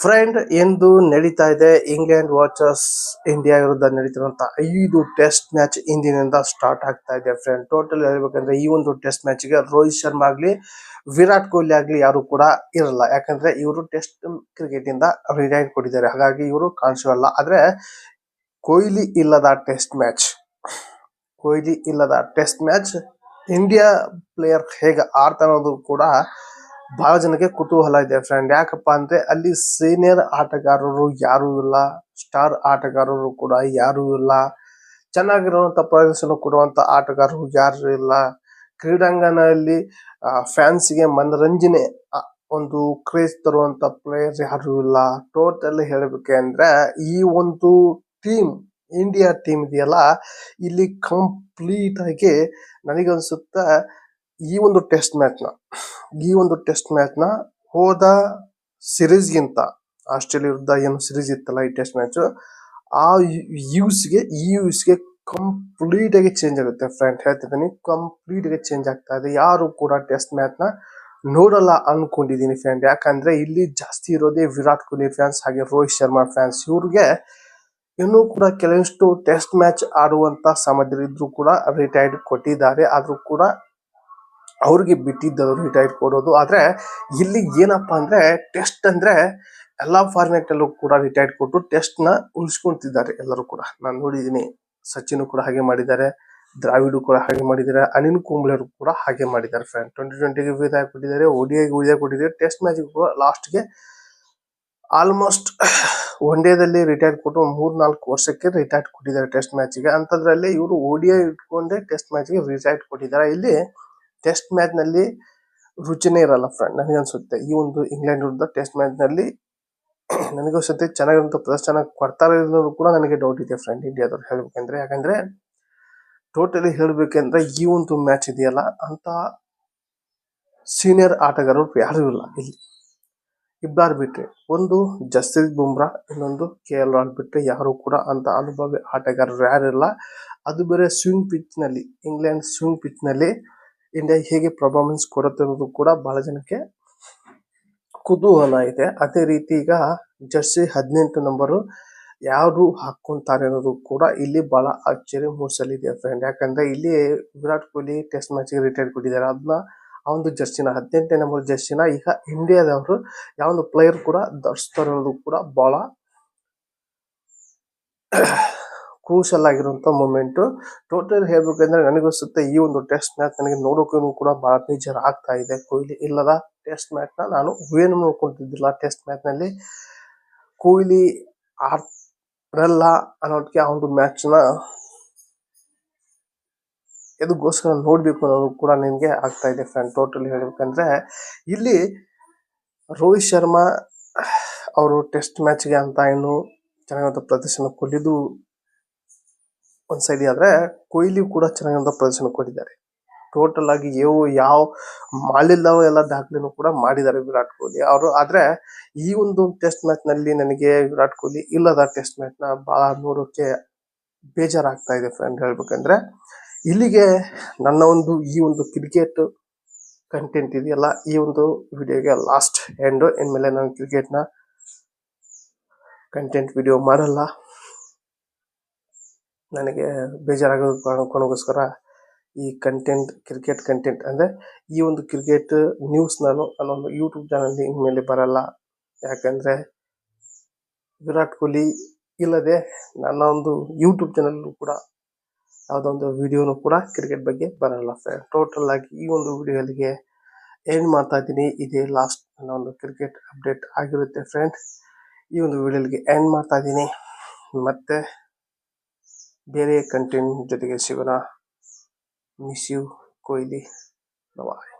Friend ಎಂದು ನಡೀತಾ ಇದೆ ಇಂಗ್ಲೆಂಡ್ ವರ್ಸಸ್ ಇಂಡಿಯಾ ವಿರುದ್ಧ ನಡೀತಿರುವಂತ 5 ಟೆಸ್ಟ್ ಮ್ಯಾಚ್ ಇಂದಿನಿಂದ ಸ್ಟಾರ್ಟ್ ಆಗ್ತಾ ಇದೆ ಫ್ರೆಂಡ್. ಟೋಟಲ್ ಹೇಳ್ಬೇಕಂದ್ರೆ ಈ ಒಂದು ಟೆಸ್ಟ್ ಮ್ಯಾಚ್ ಗೆ ರೋಹಿತ್ ಶರ್ಮಾ ಆಗ್ಲಿ ವಿರಾಟ್ ಕೊಹ್ಲಿ ಆಗ್ಲಿ ಯಾರು ಕೂಡ ಇರಲ್ಲ. ಯಾಕಂದ್ರೆ ಇವರು ಟೆಸ್ಟ್ ಕ್ರಿಕೆಟ್ ಇಂದ ರಿಟೈರ್ ಕೊಟ್ಟಿದ್ದಾರೆ, ಹಾಗಾಗಿ ಇವರು ಕಾಣಿಸಲ್ಲ. ಆದ್ರೆ ಕೊಹ್ಲಿ ಇಲ್ಲದ ಟೆಸ್ಟ್ ಮ್ಯಾಚ್ ಇಂಡಿಯಾ ಪ್ಲೇಯರ್ ಹೇಗೆ ಆಡ್ತಾ ಅನ್ನೋದು ಕೂಡ ಬಹಳ ಜನಕ್ಕೆ ಕುತೂಹಲ ಇದೆ ಫ್ರೆಂಡ್. ಯಾಕಪ್ಪ ಅಂದ್ರೆ ಅಲ್ಲಿ ಸೀನಿಯರ್ ಆಟಗಾರರು ಯಾರು ಇಲ್ಲ, ಸ್ಟಾರ್ ಆಟಗಾರರು ಕೂಡ ಯಾರು ಇಲ್ಲ, ಚೆನ್ನಾಗಿರುವಂತ ಪ್ರದರ್ಶನ ಕೊಡುವಂತ ಆಟಗಾರರು ಯಾರು ಇಲ್ಲ, ಕ್ರೀಡಾಂಗಣದಲ್ಲಿ ಫ್ಯಾನ್ಸ್ಗೆ ಮನರಂಜನೆ ಒಂದು ಕ್ರೇಜ್ ತರುವಂತ ಪ್ಲೇಯರ್ ಯಾರು ಇಲ್ಲ. ಟೋಟಲ್ ಹೇಳ್ಬೇಕಂದ್ರೆ ಈ ಒಂದು ಟೀಮ್ ಇಂಡಿಯಾ ಟೀಮ್ ಇದೆಯಲ್ಲ, ಇಲ್ಲಿ ಕಂಪ್ಲೀಟ್ ಆಗಿ ನನಗನ್ಸುತ್ತ ಈ ಒಂದು ಟೆಸ್ಟ್ ಮ್ಯಾಚ್ ನ ಹೋದ ಸಿರೀಸ್ಗಿಂತ ಆಸ್ಟ್ರೇಲಿಯಾ ವಿರುದ್ಧ ಏನು ಸಿರೀಸ್ ಇತ್ತಲ್ಲ ಈ ಟೆಸ್ಟ್ ಮ್ಯಾಚ್, ಆ ಗೆ ಕಂಪ್ಲೀಟ್ ಆಗಿ ಚೇಂಜ್ ಆಗುತ್ತೆ ಫ್ರೆಂಡ್. ಹೇಳ್ತಿದ್ದೀನಿ, ಕಂಪ್ಲೀಟ್ ಆಗಿ ಚೇಂಜ್ ಆಗ್ತಾ ಇದೆ. ಯಾರು ಕೂಡ ಟೆಸ್ಟ್ ಮ್ಯಾಚ್ ನ ನೋಡಲ್ಲ ಅನ್ಕೊಂಡಿದೀನಿ ಫ್ರೆಂಡ್. ಯಾಕಂದ್ರೆ ಇಲ್ಲಿ ಜಾಸ್ತಿ ಇರೋದೇ ವಿರಾಟ್ ಕೊಹ್ಲಿ ಫ್ಯಾನ್ಸ್ ಹಾಗೆ ರೋಹಿತ್ ಶರ್ಮಾ ಫ್ಯಾನ್ಸ್. ಇವ್ರಿಗೆ ಇನ್ನೂ ಕೂಡ ಕೆಲವಷ್ಟು ಟೆಸ್ಟ್ ಮ್ಯಾಚ್ ಆಡುವಂತ ಸಾಮರ್ಥ್ಯ ಇದ್ರು ಕೂಡ ರಿಟೈರ್ಡ್ ಕೊಟ್ಟಿದ್ದಾರೆ. ಆದ್ರೂ ಕೂಡ ಅವ್ರಿಗೆ ಬಿಟ್ಟಿದ್ದವರು ರಿಟೈರ್ಡ್ ಕೊಡೋದು. ಆದ್ರೆ ಇಲ್ಲಿ ಏನಪ್ಪಾ ಅಂದ್ರೆ ಟೆಸ್ಟ್ ಅಂದ್ರೆ ಎಲ್ಲಾ ಫಾರ್ಮ್ಯಾಟ್ ಅಲ್ಲೂ ಕೂಡ ರಿಟೈರ್ಡ್ ಕೊಟ್ಟು ಟೆಸ್ಟ್ ನ ಉಳಿಸ್ಕೊಂತಿದ್ದಾರೆ ಎಲ್ಲರೂ ಕೂಡ. ನಾನು ನೋಡಿದೀನಿ, ಸಚಿನ್ ಕೂಡ ಹಾಗೆ ಮಾಡಿದ್ದಾರೆ, ದ್ರಾವಿಡ್ ಕೂಡ ಹಾಗೆ ಮಾಡಿದ್ದಾರೆ, ಅನಿಲ್ ಕುಂಬ್ಳೆ ಕೂಡ ಹಾಗೆ ಮಾಡಿದ್ದಾರೆ ಫ್ರೆಂಡ್. 2020 ಗೆ ವಿದಾಯ ಕೊಟ್ಟಿದ್ದಾರೆ, ODI ಗೆ ವಿದಾಯ ಕೊಟ್ಟಿದ್ದಾರೆ, ಟೆಸ್ಟ್ ಮ್ಯಾಚ್ ಕೂಡ ಲಾಸ್ಟ್ ಗೆ ಆಲ್ಮೋಸ್ಟ್ ಒನ್ ಡೇದಲ್ಲಿ ರಿಟೈರ್ಡ್ ಕೊಟ್ಟು 3-4 ವರ್ಷಕ್ಕೆ ರಿಟೈರ್ಡ್ ಕೊಟ್ಟಿದ್ದಾರೆ ಟೆಸ್ಟ್ ಮ್ಯಾಚ್ ಗೆ. ಅಂತದ್ರಲ್ಲಿ ಇವರು ODI ಇಟ್ಕೊಂಡೆ ಟೆಸ್ಟ್ ಮ್ಯಾಚ್ ಗೆ ರಿಟೈರ್ಡ್ ಕೊಟ್ಟಿದ್ದಾರೆ. ಇಲ್ಲಿ ಟೆಸ್ಟ್ ಮ್ಯಾಚ್ ನಲ್ಲಿ ರುಚಿನೇ ಇರಲ್ಲ ಫ್ರೆಂಡ್ ನನಗನ್ಸುತ್ತೆ. ಈ ಒಂದು ಇಂಗ್ಲೆಂಡ್ ವಿರುದ್ಧ ಟೆಸ್ಟ್ ಮ್ಯಾಚ್ ನಲ್ಲಿ ನನಗನ್ಸುತ್ತೆ ಚೆನ್ನಾಗಿರುವಂತ ಪ್ರದರ್ಶನ ಕೊಡ್ತಾರೆ ಅನ್ನೋದು ಕೂಡ ನನಗೆ ಡೌಟ್ ಇದೆ ಫ್ರೆಂಡ್ ಇಂಡಿಯಾದವ್ರು ಹೇಳ್ಬೇಕಂದ್ರೆ. ಯಾಕಂದ್ರೆ ಟೋಟಲಿ ಹೇಳ್ಬೇಕಂದ್ರೆ ಈ ಒಂದು ಮ್ಯಾಚ್ ಇದೆಯಲ್ಲ ಅಂತ ಸೀನಿಯರ್ ಆಟಗಾರರು ಯಾರು ಇಲ್ಲ. ಇಲ್ಲಿ ಇಬ್ಬರು ಬಿಟ್ರೆ, ಒಂದು ಜಸ್ಪ್ರೀತ್ ಬುಮ್ರಾ, ಇನ್ನೊಂದು KL ರಾಹುಲ್ ಬಿಟ್ರೆ ಯಾರು ಕೂಡ ಅಂತ ಅನುಭವಿ ಆಟಗಾರರು ಯಾರಿಲ್ಲ. ಅದು ಬೇರೆ ಸ್ವಿಂಗ್ ಪಿಚ್ ನಲ್ಲಿ, ಇಂಗ್ಲೆಂಡ್ ಸ್ವಿಂಗ್ ಪಿಚ್ ನಲ್ಲಿ ಇಂಡಿಯಾ ಹೇಗೆ ಪರ್ಫಾರ್ಮೆನ್ಸ್ ಕೊಡುತ್ತೆ ಅನ್ನೋದು ಕೂಡ ಬಹಳ ಜನಕ್ಕೆ ಕುತೂಹಲ ಇದೆ. ಅದೇ ರೀತಿ ಈಗ ಜರ್ಸಿ 18 ನಂಬರ್ ಯಾರು ಹಾಕೊಂತಾರೆ ಅನ್ನೋದು ಕೂಡ ಇಲ್ಲಿ ಬಹಳ ಆಶ್ಚರ್ಯ ಮೂಡಿಸಲಿದೆ ಫ್ರೆಂಡ್. ಯಾಕಂದ್ರೆ ಇಲ್ಲಿ ವಿರಾಟ್ ಕೊಹ್ಲಿ ಟೆಸ್ಟ್ ಮ್ಯಾಚ್ ಗೆ ರಿಟೈರ್ಡ್ ಕೊಟ್ಟಿದ್ದಾರೆ. ಅದನ್ನ ಆ ಒಂದು ಜರ್ಸಿನ 18ನೇ ನಂಬರ್ ಜರ್ಸಿನ ಈಗ ಇಂಡಿಯಾದವರು ಯಾವ ಒಂದು ಪ್ಲೇಯರ್ ಕೂಡ ಧರಿಸ್ತಾರೆ ಅನ್ನೋದು ಕೂಡ ಬಹಳ ಕ್ರೂಷಲ್ ಆಗಿರುವಂತ ಮೂಮೆಂಟ್. ಟೋಟಲ್ ಹೇಳ್ಬೇಕಂದ್ರೆ ನನಗನ್ಸುತ್ತೆ ಈ ಒಂದು ಟೆಸ್ಟ್ ಮ್ಯಾಚ್ ನನಗೆ ನೋಡೋಕೆ ಕೂಡ ಬಹಳ ಬೇಜಾರು ಆಗ್ತಾ ಇದೆ. ಕೊಹ್ಲಿ ಇಲ್ಲದ ಟೆಸ್ಟ್ ಮ್ಯಾಚ್ ನ ನಾನು ಏನು ನೋಡ್ಕೊಂತಿದ್ದಿಲ್ಲ. ಟೆಸ್ಟ್ ಮ್ಯಾಚ್ ನಲ್ಲಿ ಕೊಹ್ಲಿ ಆಡಲ್ಲ ಅನ್ನೋದಕ್ಕೆ ಆ ಒಂದು ಮ್ಯಾಚ್ ನ ಎದಕ್ಕೋಸ್ಕರ ನೋಡ್ಬೇಕು ಅನ್ನೋದು ಕೂಡ ನಿನ್ಗೆ ಆಗ್ತಾ ಇದೆ ಫ್ರೆಂಡ್. ಟೋಟಲ್ ಹೇಳ್ಬೇಕಂದ್ರೆ ಇಲ್ಲಿ ರೋಹಿತ್ ಶರ್ಮಾ ಅವರು ಟೆಸ್ಟ್ ಮ್ಯಾಚ್ ಗೆ ಅಂತ ಏನು ಚೆನ್ನಾಗಿರುವಂತ ಪ್ರದರ್ಶನ ಕೊಟ್ಟಿದ್ದು ಒಂದ್ ಸೈಡ್ ಆದ್ರೆ, ಕೊಹ್ಲಿ ಕೂಡ ಚೆನ್ನಾಗಿರುವಂತ ಪ್ರದರ್ಶನ ಕೊಟ್ಟಿದ್ದಾರೆ. ಟೋಟಲ್ ಆಗಿ ಯಾವ ಮಾಡಿಲ್ಲವ ಎಲ್ಲ ದಾಖಲೆನೂ ಕೂಡ ಮಾಡಿದ್ದಾರೆ ವಿರಾಟ್ ಕೊಹ್ಲಿ ಅವರು. ಆದ್ರೆ ಈ ಒಂದು ಟೆಸ್ಟ್ ಮ್ಯಾಚ್ ನಲ್ಲಿ ನನಗೆ ವಿರಾಟ್ ಕೊಹ್ಲಿ ಇಲ್ಲದ ಟೆಸ್ಟ್ ಮ್ಯಾಚ್ ನ ಬಹಳ ನೋಡೋಕೆ ಬೇಜಾರಾಗ್ತಾ ಇದೆ ಫ್ರೆಂಡ್ ಹೇಳ್ಬೇಕಂದ್ರೆ. ಇಲ್ಲಿಗೆ ನನ್ನ ಈ ಒಂದು ಕ್ರಿಕೆಟ್ ಕಂಟೆಂಟ್ ಇದೆಯಲ್ಲ, ಈ ಒಂದು ವಿಡಿಯೋಗೆ ಲಾಸ್ಟ್ ಎಂಡ್. ಇನ್ಮೇಲೆ ನಾನು ಕ್ರಿಕೆಟ್ ನ ಕಂಟೆಂಟ್ ವಿಡಿಯೋ ಮಾಡಲ್ಲ. ನನಗೆ ಬೇಜಾರಾಗೋದು ಕಾರಣಕ್ಕೋಸ್ಕರ ಈ ಕ್ರಿಕೆಟ್ ಕಂಟೆಂಟ್ ಅಂದ್ರೆ ಈ ಒಂದು ಕ್ರಿಕೆಟ್ ನ್ಯೂಸ್ ನಾನು ನನ್ನೊಂದು ಯೂಟ್ಯೂಬ್ ಚಾನಲ್ ಇನ್ಮೇಲೆ ಬರಲ್ಲ. ಯಾಕಂದ್ರೆ ವಿರಾಟ್ ಕೊಹ್ಲಿ ಇಲ್ಲದೆ ನನ್ನ ಒಂದು ಯೂಟ್ಯೂಬ್ ಚಾನಲ್ ಕೂಡ ಯಾವುದೊಂದು ವಿಡಿಯೋನು ಕೂಡ ಕ್ರಿಕೆಟ್ ಬಗ್ಗೆ ಬರಲ್ಲ ಫ್ರೆಂಡ್. ಟೋಟಲ್ ಆಗಿ ಈ ಒಂದು ವಿಡಿಯೋಗೆ ಎಂಡ್ ಮಾಡ್ತಾ ಇದ್ದೀನಿ. ಇದೇ ಲಾಸ್ಟ್ ನನ್ನ ಒಂದು ಕ್ರಿಕೆಟ್ ಅಪ್ಡೇಟ್ ಆಗಿರುತ್ತೆ ಫ್ರೆಂಡ್. ಈ ಒಂದು ವಿಡಿಯೋಗೆ ಎಂಡ್ ಮಾಡ್ತಾ ಇದ್ದೀನಿ. ಮತ್ತೆ ಬೇರೆ ಕಂಟೆಂಟ್ ಜೊತೆಗೆ ಸಿಗೋಣ. Miss you Kohli. ಬಾಯ್.